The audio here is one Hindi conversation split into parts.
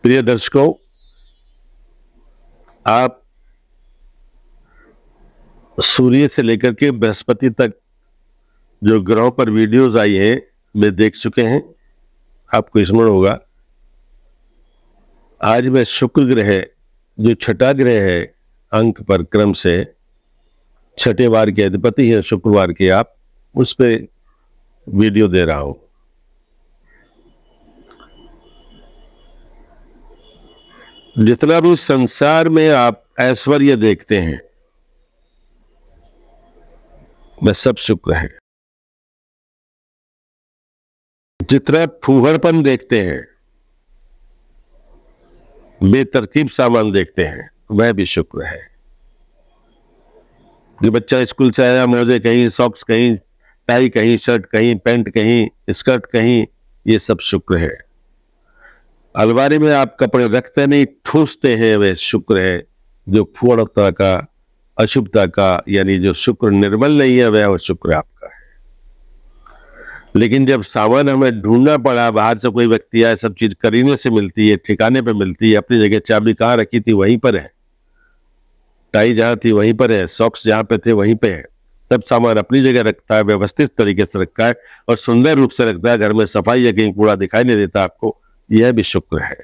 प्रिय दर्शकों, आप सूर्य से लेकर के बृहस्पति तक जो ग्रहों पर वीडियोस आई हैं वे देख चुके हैं। आपको स्मरण होगा आज मैं शुक्र ग्रह जो छठा ग्रह है अंक पर क्रम से छठे वार के अधिपति हैं शुक्रवार के, आप उस पे वीडियो दे रहा हूं। जितना भी संसार में आप ऐश्वर्य देखते हैं वह सब शुक्र है। जितना फूहड़पन देखते हैं, बेतरतीब सामान देखते हैं, वह भी शुक्र है। जो बच्चा स्कूल से आया, मोजे कहीं, सॉक्स कहीं, टाई कहीं, शर्ट कहीं, पैंट कहीं, स्कर्ट कहीं, ये सब शुक्र है। अलमारी में आप कपड़े रखते नहीं, ठूसते हैं, वह शुक्र है। जो फूहड़ता का, अशुभता का, यानी जो शुक्र निर्मल नहीं है, वह शुक्र आपका है। लेकिन जब सामान हमें ढूंढना पड़ा, बाहर से कोई व्यक्ति आए, सब चीज करीने से मिलती है, ठिकाने पे मिलती है, अपनी जगह चाबी कहाँ रखी थी वहीं पर है, टाई जहां थी वहीं पर है, सॉक्स जहां पे थे वहीं पे है, सब सामान अपनी जगह रखता है, व्यवस्थित तरीके से रखता है और सुंदर रूप से रखता है। घर में सफाई है, कहीं कूड़ा दिखाई नहीं देता आपको, यह भी शुक्र है।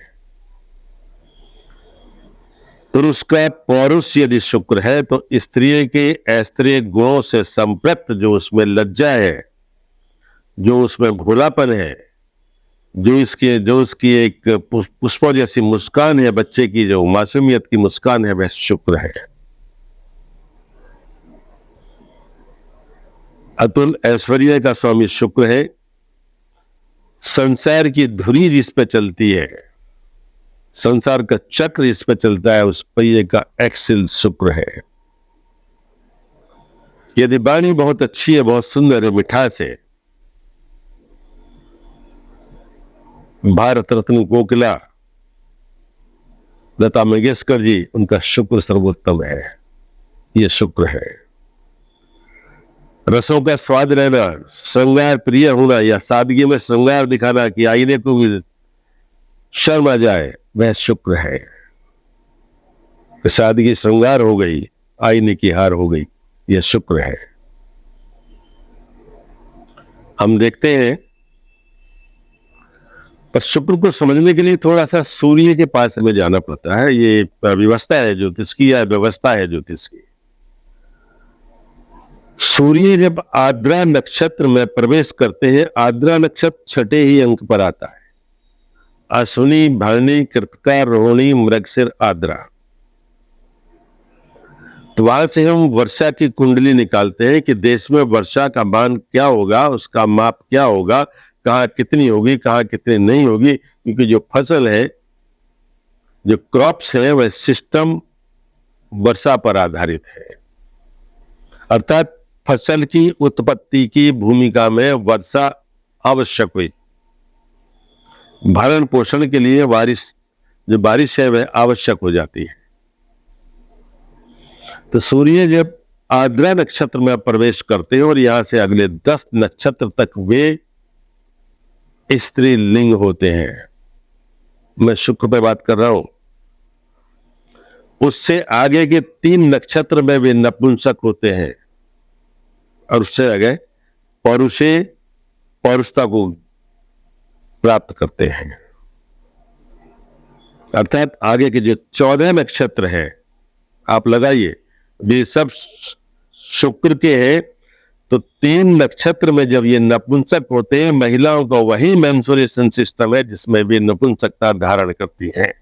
पुरुष का पौरुष यदि शुक्र है तो स्त्री के ऐस्त्रीय गुणों से संपृक्त जो उसमें लज्जा है, जो उसमें भोलापन है, जो उसकी एक पुष्पों जैसी मुस्कान है, बच्चे की जो मासूमियत की मुस्कान है, वह शुक्र है। अतुल ऐश्वर्य का स्वामी शुक्र है। संसार की धुरी जिस पे चलती है, संसार का चक्र जिस पे चलता है, उस पहिए का एक्सिल शुक्र है। यदि वाणी बहुत अच्छी है, बहुत सुंदर है, मिठास है, भारत रत्न कोकिला लता मंगेशकर जी, उनका शुक्र सर्वोत्तम है, ये शुक्र है। रसों का स्वाद रहना, श्रृंगार प्रिय होना या सादगी में श्रृंगार दिखाना कि आईने को भी शर्म आ जाए, वह शुक्र है। सादगी श्रृंगार हो गई, आईने की हार हो गई, यह शुक्र है। हम देखते हैं, पर शुक्र को समझने के लिए थोड़ा सा सूर्य के पास हमें जाना पड़ता है। ये व्यवस्था है ज्योतिष की, या व्यवस्था है ज्योतिष की। सूर्य जब आद्रा नक्षत्र में प्रवेश करते हैं, आद्रा नक्षत्र छठे ही अंक पर आता है। अश्विनी, भरणी, कृतिका, रोहिणी, मृगशिर, आद्रा। तो वहां से हम वर्षा की कुंडली निकालते हैं कि देश में वर्षा का मान क्या होगा, उसका माप क्या होगा, कहाँ कितनी होगी, कहाँ कितनी नहीं होगी। क्योंकि जो फसल है, जो क्रॉप्स है, वह सिस्टम वर्षा पर आधारित है। अर्थात फसल की उत्पत्ति की भूमिका में वर्षा आवश्यक हुई। भरण पोषण के लिए जो बारिश है वह आवश्यक हो जाती है। तो सूर्य जब आद्रा नक्षत्र में प्रवेश करते हैं और यहां से अगले 10 नक्षत्र तक वे स्त्रीलिंग होते हैं, मैं शुक्र पे बात कर रहा हूं। उससे आगे के 3 नक्षत्र में वे नपुंसक होते हैं और उससे आगे पौरुषता को प्राप्त करते हैं। अर्थात आगे के जो 14 नक्षत्र हैं, आप लगाइए, वे सब शुक्र के हैं। तो 3 नक्षत्र में जब ये नपुंसक होते हैं, महिलाओं का वही मेंसुरेशन सिस्टम है जिसमें वे नपुंसकता धारण करती हैं।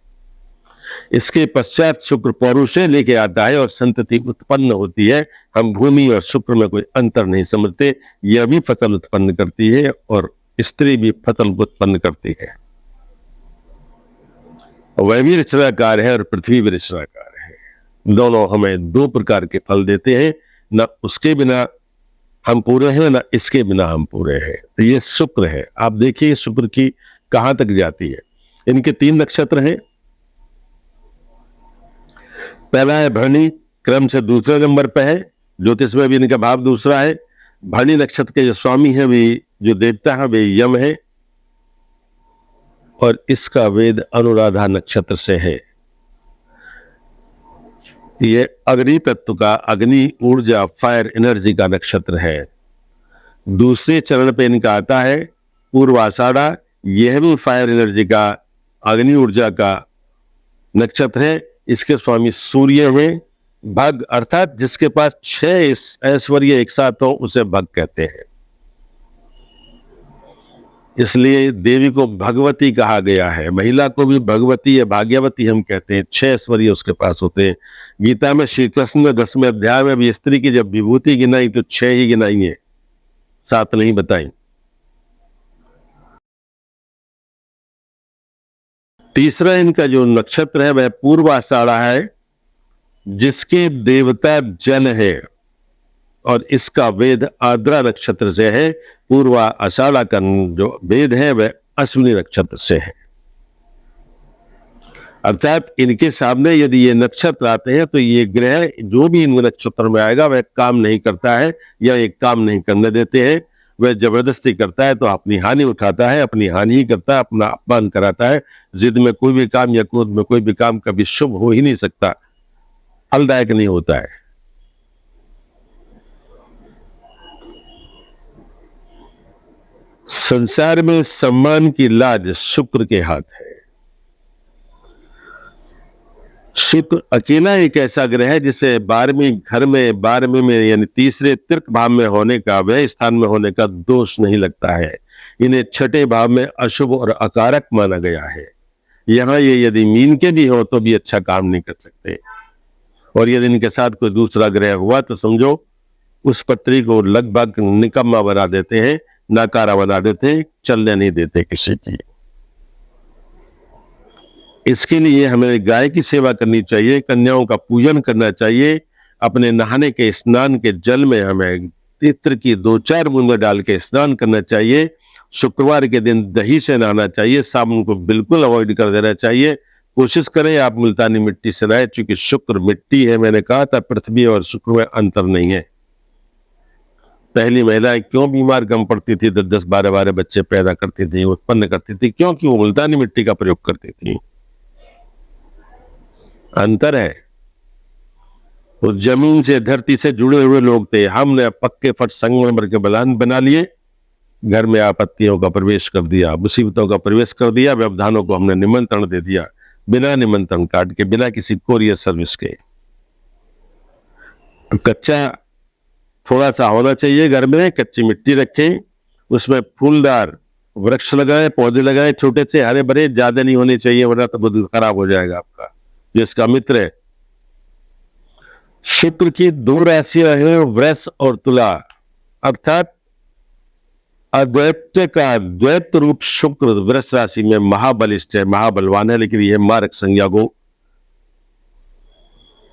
इसके पश्चात शुक्र पौरुषे लेके आता है और संतति उत्पन्न होती है। हम भूमि और शुक्र में कोई अंतर नहीं समझते। यह भी फसल उत्पन्न करती है और स्त्री भी फसल उत्पन्न करती है। वह भी रचनाकार है और पृथ्वी भी रचनाकार है। दोनों हमें 2 प्रकार के फल देते हैं, न उसके बिना हम पूरे हैं, न इसके बिना हम पूरे हैं। तो ये शुक्र है। आप देखिए शुक्र की कहां तक जाती है। इनके 3 नक्षत्र हैं। पहला है भरणी, क्रम से दूसरे नंबर पे है। ज्योतिष में भी इनका भाव दूसरा है। भरणी नक्षत्र के जो स्वामी है, वे जो देवता है, वे यम है। और इसका वेद अनुराधा नक्षत्र से है। ये अग्नि तत्व का, अग्नि ऊर्जा, फायर एनर्जी का नक्षत्र है। दूसरे चरण पे इनका आता है पूर्वाषाढ़ा। यह भी फायर एनर्जी का, अग्नि ऊर्जा का नक्षत्र है। इसके स्वामी सूर्य हैं। भग अर्थात जिसके पास 6 ऐश्वर्य एक साथ हो उसे भग कहते हैं। इसलिए देवी को भगवती कहा गया है। महिला को भी भगवती या भाग्यवती हम कहते हैं। 6 ऐश्वर्य उसके पास होते हैं। गीता में श्री कृष्ण ने 10वें अध्याय में भी स्त्री की जब विभूति गिनाई तो 6 ही गिनाई है, 7 नहीं बताई। तीसरा इनका जो नक्षत्र है वह पूर्वाषाढ़ा है, जिसके देवता जल है और इसका वेद आर्द्रा नक्षत्र से है। पूर्वा आषाढ़ा का जो वेद है वह अश्विनी नक्षत्र से है। अर्थात इनके सामने यदि ये नक्षत्र आते हैं तो ये ग्रह जो भी इन नक्षत्र में आएगा वह काम नहीं करता है या एक काम नहीं करने देते हैं। वह जबरदस्ती करता है तो अपनी हानि उठाता है, अपनी हानि ही करता है, अपना अपमान कराता है। जिद में कोई भी काम या क्रोध में कोई भी काम कभी शुभ हो ही नहीं सकता, फलदायक नहीं होता है। संसार में सम्मान की लाज शुक्र के हाथ है। शुक्र अकेला एक ऐसा ग्रह है जिसे 12वीं घर में, 12वीं में यानी तीसरे तिर्क भाव में होने का, व्यय स्थान में होने का दोष नहीं लगता है। इन्हें छठे भाव में अशुभ और अकारक माना गया है। यहाँ ये यदि मीन के भी हो तो भी अच्छा काम नहीं कर सकते। और यदि इनके साथ कोई दूसरा ग्रह हुआ तो समझो उस पत्री को लगभग निकम्मा बना देते हैं, नाकारा बना देते हैं, चलने नहीं देते किसी की। इसके लिए हमें गाय की सेवा करनी चाहिए, कन्याओं का पूजन करना चाहिए। अपने नहाने के स्नान के जल में हमें तित्र की 2-4 बूंदें डाल के स्नान करना चाहिए। शुक्रवार के दिन दही से नहाना चाहिए, साबुन को बिल्कुल अवॉइड कर देना चाहिए। कोशिश करें आप मुल्तानी मिट्टी से नहाएं, क्योंकि शुक्र मिट्टी है। मैंने कहा था पृथ्वी और शुक्र में अंतर नहीं है। पहली महिलाएं क्यों बीमार कम पड़ती थी, 10-10, 12-12 बच्चे पैदा करती थी, उत्पन्न करती थी, क्योंकि वो मुल्तानी मिट्टी का प्रयोग करती थी। अंतर है। उस जमीन से, धरती से जुड़े हुए लोग थे। हमने पक्के फट संगमरमर के बलान बना लिए, घर में आपत्तियों का प्रवेश कर दिया, मुसीबतों का प्रवेश कर दिया, व्यवधानों को हमने निमंत्रण दे दिया, बिना निमंत्रण कार्ड के, बिना किसी कोरियर सर्विस के। कच्चा थोड़ा सा होना चाहिए घर में, कच्ची मिट्टी रखें, उसमें फूलदार वृक्ष लगाएं, पौधे लगाएं, छोटे से हरे भरे, ज्यादा नहीं होने चाहिए वरना तो बुद्ध खराब हो जाएगा आपका। जिसका मित्र है। शुक्र की 2 राशियां हैं, वृष और तुला। अर्थात अद्वैत का द्वैत रूप शुक्र वृष राशि में महाबलिष्ठ है, महाबलवान है, लेकिन यह मारक संज्ञा को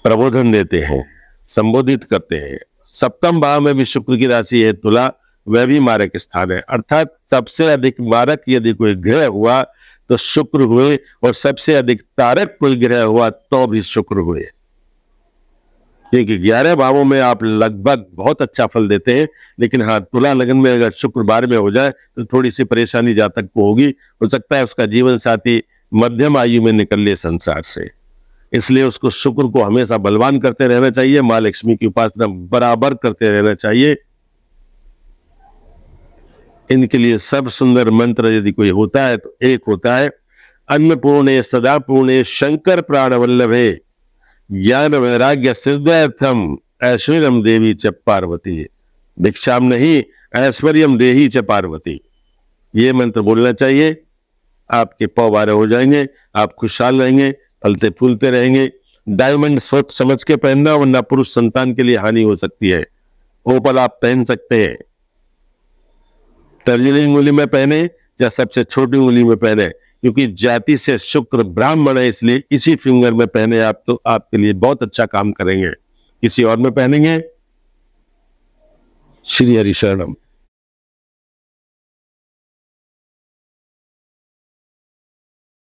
प्रबोधन देते हैं, संबोधित करते हैं। सप्तम भाव में भी शुक्र की राशि है तुला, वह भी मारक स्थान है। अर्थात सबसे अधिक मारक यदि कोई ग्रह हुआ तो शुक्र हुए, और सबसे अधिक तारक कोई ग्रह हुआ तो भी शुक्र हुए। क्योंकि 11 भावों में आप लगभग बहुत अच्छा फल देते हैं, लेकिन हाँ, तुला लगन में अगर शुक्र 12 में हो जाए तो थोड़ी सी परेशानी जातक को होगी। हो सकता है उसका जीवन साथी मध्यम आयु में निकल ले संसार से। इसलिए उसको शुक्र को हमेशा बलवान करते रहना चाहिए, माँ लक्ष्मी की उपासना बराबर करते रहना चाहिए। इनके लिए सब सुंदर मंत्र यदि कोई होता है तो एक होता है, अन्नपूर्णे सदा पूर्णे शंकर प्राण वल्लभे ज्ञान वैराग्य सिद्धार्थम ऐश्वर्यम देवी च पार्वती। भिक्षाम नहीं ऐश्वर्यम देही च पार्वती। ये मंत्र बोलना चाहिए। आपके पौ 12 हो जाएंगे, आप खुशहाल रहेंगे, फलते फूलते रहेंगे। डायमंड सोच समझ के पहनना, वरना पुरुष संतान के लिए हानि हो सकती है। ओपल आप पहन सकते हैं, तर्जनी उंगली में पहने या सबसे छोटी उंगली में पहने, क्योंकि जाति से शुक्र ब्राह्मण है, इसलिए इसी फिंगर में पहने आप तो आपके लिए बहुत अच्छा काम करेंगे। किसी और में पहनेंगे, श्री हरि शरणम।